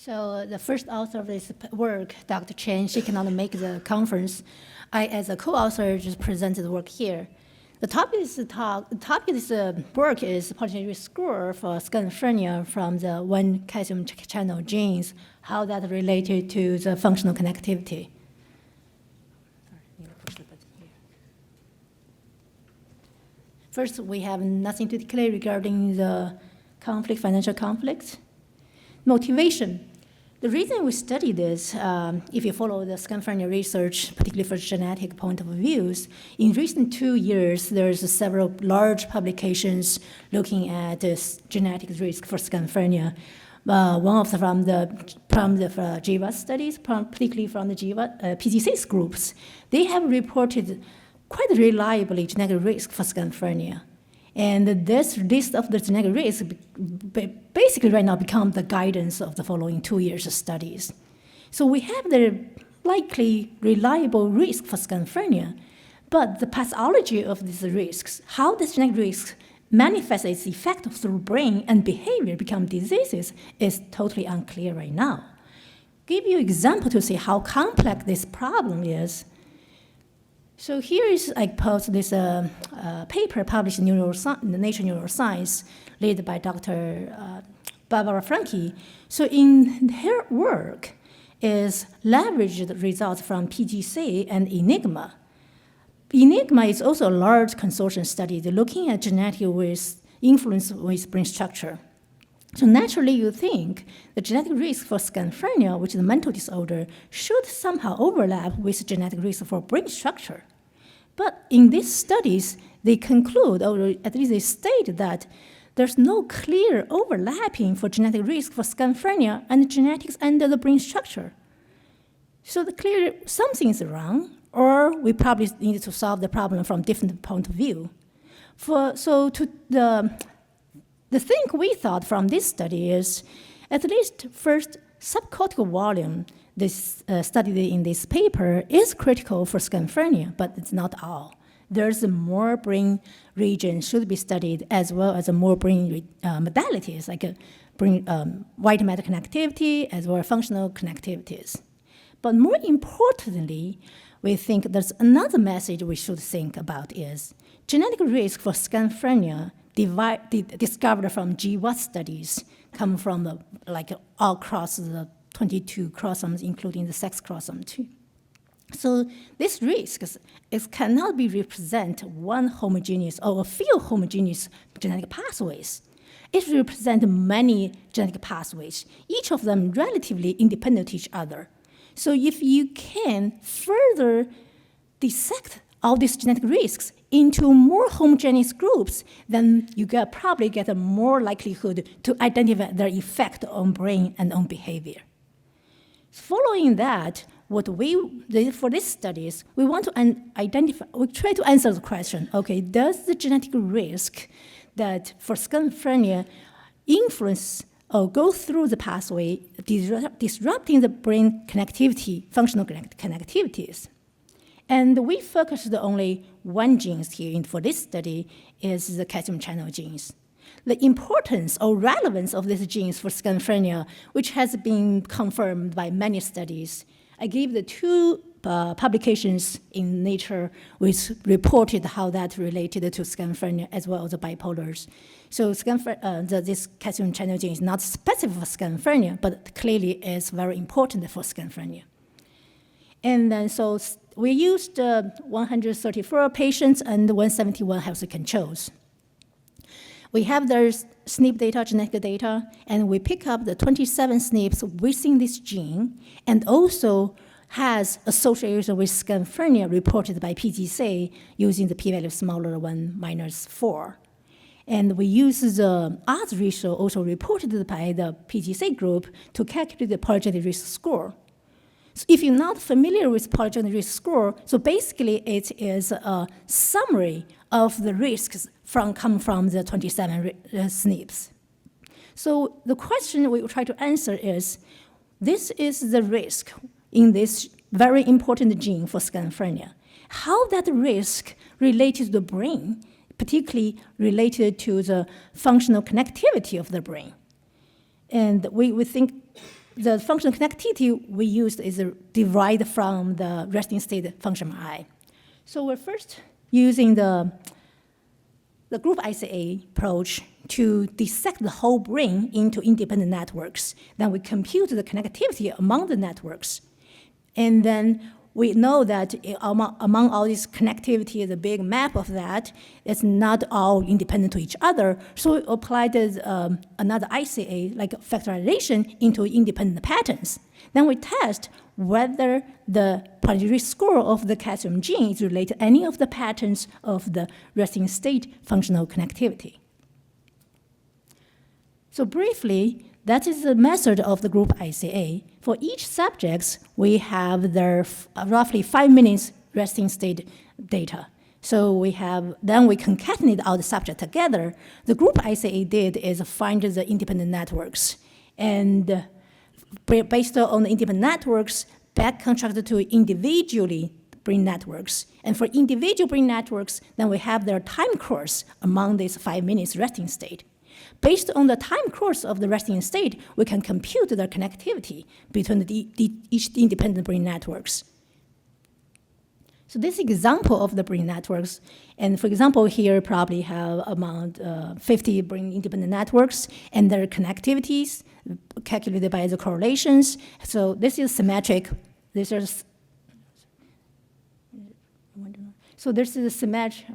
So the first author of this work, Dr. Chen, she cannot make the conference. I, as a co-author, just presented the work here. The topic of this work is polygenic risk score for schizophrenia from the 1 calcium channel genes, how that related to the functional connectivity. First, we have nothing to declare regarding the conflict, financial conflict. Motivation. The reason we study this, if you follow the schizophrenia research, particularly for genetic point of views, in recent 2 years, there's several large publications looking at this genetic risk for schizophrenia. One of them from the GWAS studies, particularly from the PGC groups, they have reported quite reliably genetic risk for schizophrenia. And this list of the genetic risk basically right now become the guidance of the following 2 years of studies. So we have the likely reliable risk for schizophrenia, but the pathology of these risks, how this genetic risk manifests its effect through brain and behavior become diseases is totally unclear right now. Give you an example to see how complex this problem is. So here is, I post this paper published in the Nature Neuroscience, led by Dr. Barbara Franke. So in her work is leveraged the results from PGC and Enigma. Enigma is also a large consortium study looking at genetic with influence with brain structure. So naturally, you think the genetic risk for schizophrenia, which is a mental disorder, should somehow overlap with genetic risk for brain structure. But in these studies, they conclude, or at least they state that there's no clear overlapping for genetic risk for schizophrenia and genetics under the brain structure. So clearly something is wrong, or we probably need to solve the problem from different point of view. The thing we thought from this study is, at least first, subcortical volume, this study in this paper, is critical for schizophrenia, but it's not all. There's more brain regions should be studied, as well as more brain modalities, like brain white matter connectivity, as well as functional connectivities. But more importantly, we think there's another message we should think about is genetic risk for schizophrenia discovered from GWAS studies come from all across the 22 chromosomes, including the sex chromosome too. So this risk cannot be represent one homogeneous or a few homogeneous genetic pathways. It represents many genetic pathways, each of them relatively independent of each other. So if you can further dissect all these genetic risks into more homogeneous groups, then you probably get a more likelihood to identify their effect on brain and on behavior. Following that, what we did for these studies, we want to we try to answer the question, okay, does the genetic risk that for schizophrenia influence or go through the pathway, disrupting the brain connectivity, functional connectivities? And we focused only one gene here for this study is the calcium channel genes. The importance or relevance of these genes for schizophrenia, which has been confirmed by many studies. I gave the two publications in Nature which reported how that related to schizophrenia as well as the bipolars. So this calcium channel gene is not specific for schizophrenia, but clearly is very important for schizophrenia. And then so we used 134 patients and 171 healthy controls. We have their SNP data, genetic data, and we pick up the 27 SNPs within this gene, and also has association with schizophrenia reported by PGC using the p-value smaller than -4. And we use the odds ratio also reported by the PGC group to calculate the polygenic risk score. So if you're not familiar with polygenic risk score, so basically it is a summary of the risks come from the 27 SNPs. So the question we will try to answer is, this is the risk in this very important gene for schizophrenia. How that risk related to the brain, particularly related to the functional connectivity of the brain. And we think the functional connectivity we used is derived from the resting state function MRI. So we're first using the group ICA approach to dissect the whole brain into independent networks. Then we compute the connectivity among the networks. And then we know that among all this connectivity, the big map of that, it's not all independent to each other. So we applied another ICA, like factorization, into independent patterns. Then we test whether the polygenic score of the calcium gene is related to any of the patterns of the resting state functional connectivity. So briefly, that is the method of the group ICA. For each subject, we have their roughly 5 minutes resting state data. So then we concatenate all the subjects together. The group ICA did is find the independent networks. And based on the independent networks, back constructed to individually brain networks. And for individual brain networks, then we have their time course among these 5 minutes resting state. Based on the time course of the resting state, we can compute the connectivity between each independent brain networks. So this example of the brain networks, and for example, here probably have about 50 brain independent networks and their connectivities calculated by the correlations. So this is symmetric. This is a symmetric.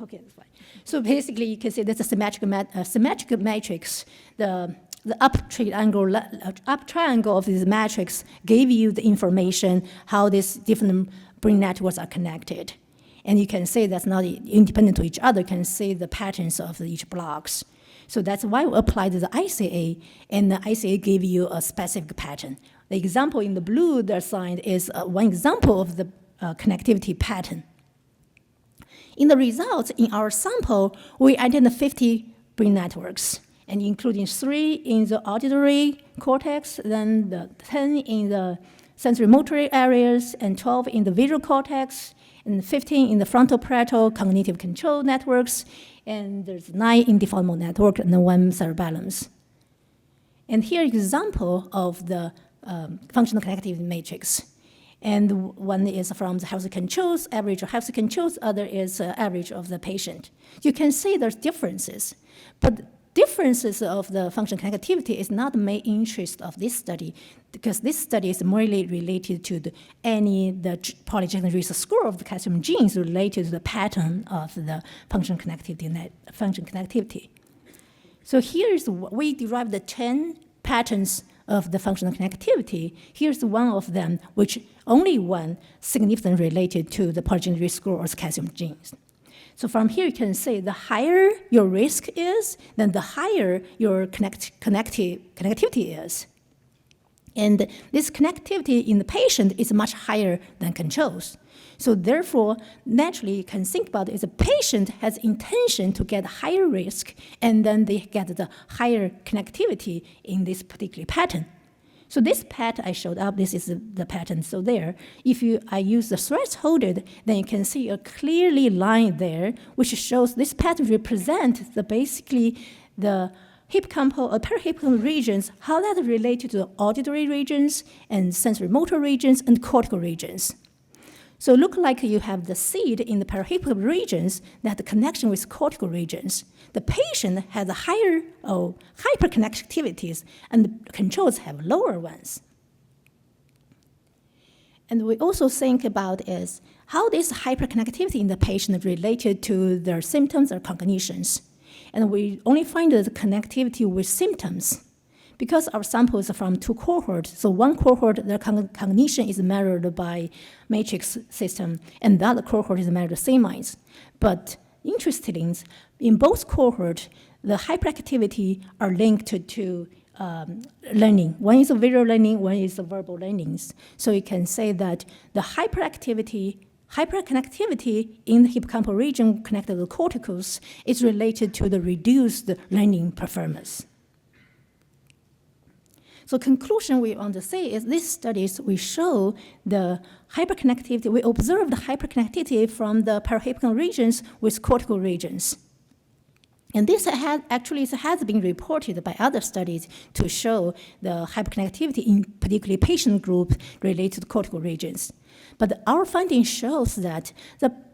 Okay, that's fine. So basically, you can see that's a symmetric matrix. The up triangle of this matrix gave you the information how these different brain networks are connected. And you can see that's not independent to each other. You can see the patterns of each blocks. So that's why we applied the ICA, and the ICA gave you a specific pattern. The example in the blue they're assigned is one example of the connectivity pattern. In the results, in our sample, we identified 50 brain networks, and including 3 in the auditory cortex, then the 10 in the sensory motor areas, and 12 in the visual cortex, and 15 in the frontal-parietal cognitive control networks, and there's 9 in default network, and then 1 cerebellum. And here is an example of the functional connectivity matrix. And one is from the health controls, average of health controls, other is average of the patient. You can see there's differences, but differences of the functional connectivity is not the main interest of this study, because this study is merely related to the polygenic risk score of the calcium genes related to the pattern of the functional connectivity. So here's, we derived the 10 patterns of the functional connectivity. Here's one of them, which only one significantly related to the polygenic risk score of calcium genes. So from here, you can see the higher your risk is, then the higher your connectivity is. And this connectivity in the patient is much higher than controls. So therefore, naturally, you can think about it as a patient has intention to get higher risk, and then they get the higher connectivity in this particular pattern. So this pattern I showed up, this is the pattern. So there, if I use the threshold, then you can see a clearly line there, which shows this pattern represents basically the hippocampal or parahippocampal regions, how that related to the auditory regions and sensory motor regions and cortical regions. So look like you have the seed in the parahippocampal regions that the connection with cortical regions. The patient has a higher hyperconnectivities, and the controls have lower ones. And we also think about is how this hyperconnectivity in the patient related to their symptoms or cognitions. And we only find the connectivity with symptoms, because our samples are from 2 cohorts. So one cohort, their cognition is measured by matrix system, and the other cohort is measured CMIS. But interestingly, in both cohorts, the hyperactivity are linked to learning. One is a visual learning, one is a verbal learnings. So you can say that the hyperconnectivity in the hippocampal region connected to the corticals is related to the reduced learning performance. So conclusion we want to say is these studies, we show the hyperconnectivity, we observe the hyperconnectivity from the parahippocampal regions with cortical regions. And this has been reported by other studies to show the hyperconnectivity in particularly patient group related to cortical regions. But our finding shows that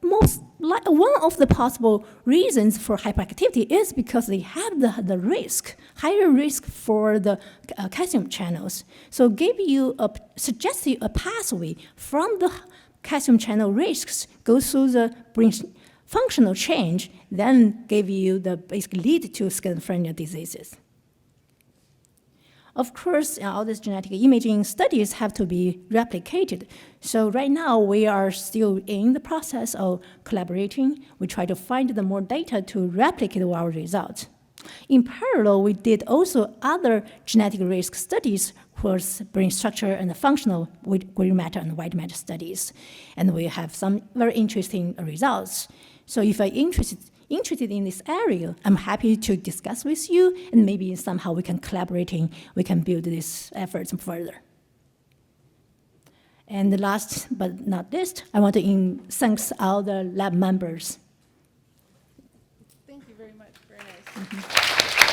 one of the possible reasons for hyperactivity is because they have the higher risk for the calcium channels. So suggests you a pathway from the calcium channel risks, go through the brain functional change, then basically lead to schizophrenia diseases. Of course, all these genetic imaging studies have to be replicated. So right now, we are still in the process of collaborating. We try to find the more data to replicate our results. In parallel, we did also other genetic risk studies for brain structure and functional with gray matter and white matter studies. And we have some very interesting results. So if you're interested in this area, I'm happy to discuss with you, and maybe somehow we can we can build these efforts further. And last but not least, I want to thank all the lab members. Thank you very much. Very nice. Mm-hmm.